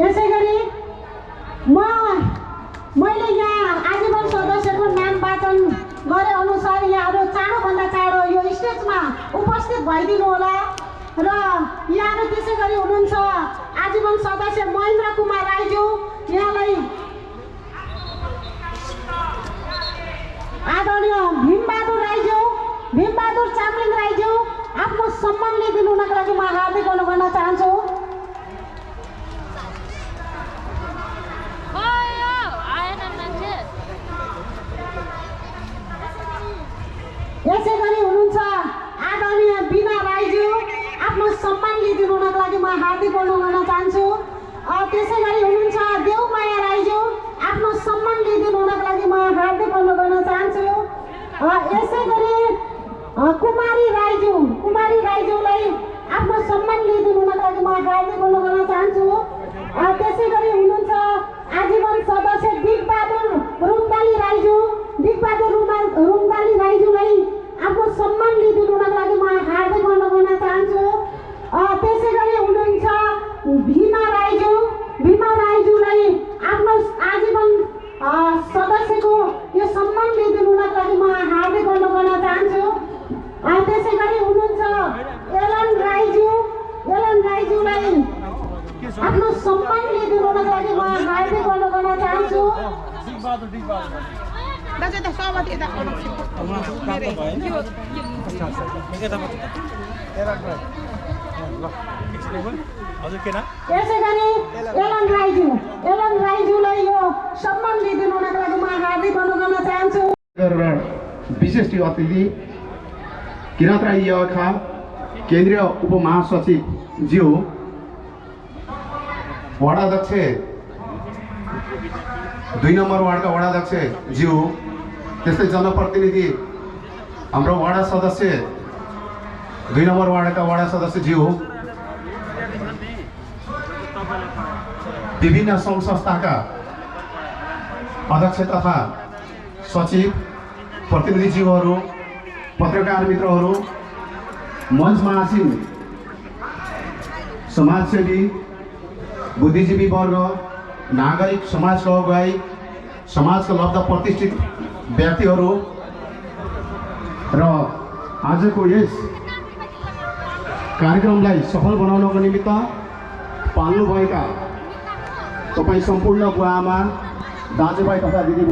यसैगरी मैले यहाँ आजीवन सदस्यको नाम वाचन गरे अनुसार यहाँहरू चाँडोभन्दा चाँडो यो स्टेजमा उपस्थित भइदिनु होला र यहाँहरू त्यसै गरी हुनुहुन्छ आजीवन सदस्य महेन्द्र कुमार राईज्यू, यहाँलाई आदरणीय भीमबहादुर राईज्यू, भीमबहादुर चामलिङ राईज्यू आफ्नो सम्मान लिइदिनु हुनको लागि म हार्दिक अनुरोध गर्न चाहन्छु। यसै गरी हुनुहुन्छ आदरणीय बिना राईज्यू, आफ्नो सम्मान लिइदिनु हुनको लागि म हार्दिक अनुरोध गर्न चाहन्छु। त्यसै गरी हुनुहुन्छ देवमाया राईज्यू, आफ्नो सम्मान यसै गरी कुमारी राईज्यूलाई आफ्नो सम्मान लिइदिनुको लागि म हार्दिक अनुरोध गर्न चाहन्छु। त्यसै गरी हुनुहुन्छ आजीवन सदस्य दिगबहादुर रुङदाली राईज्यूलाई आफ्नो सम्मान लिइदिनुको लागि म हार्दिक अनुरोध गर्न चाहन्छु। त्यसै गरी हुनुहुन्छ भीमा राईज्यूलाई आफ्नो आजीवन सदस्यको यो सम्मान लिइदिनुको लागि म हार्दिक अनुरोध गर्न चाहन्छु। त्यसै गरी हुनुहुन्छ एलन राईज्यूलाई आफ्नो सम्मान लिइदिनुको लागि म हार्दिक अनुरोध गर्न चाहन्छु। त्यसै गरी एलन राईज्यूलाई यो सम्मान लिइदिनुको लागि म हार्दिक अनुरोध गर्न चाहन्छु। विशेष अतिथि किरात राई यखा केन्द्रीय उपमहासचिव ज्यू, वडाध्यक्ष 2 नम्बर वार्डका वडाध्यक्ष ज्यू, त्यस्तै जनप्रतिनिधि हाम्रो वडा सदस्य 2 नम्बर वार्डका वडा सदस्य ज्यू, विभिन्न सङ्घ संस्थाका अध्यक्ष तथा सचिव, प्रतिनिधिज्यूहरू, पत्रकार मित्रहरू, मञ्चमा आसीन समाजसेवी, बुद्धिजीवी वर्ग, नागरिक समाजका अगुवाई, समाजका लब्ध प्रतिष्ठित व्यक्तिहरू र आजको यस कार्यक्रमलाई सफल बनाउनको निमित्त पाल्नुभएका तपाईँ सम्पूर्ण बुवा आमा, दाजुभाइ तथा दिदी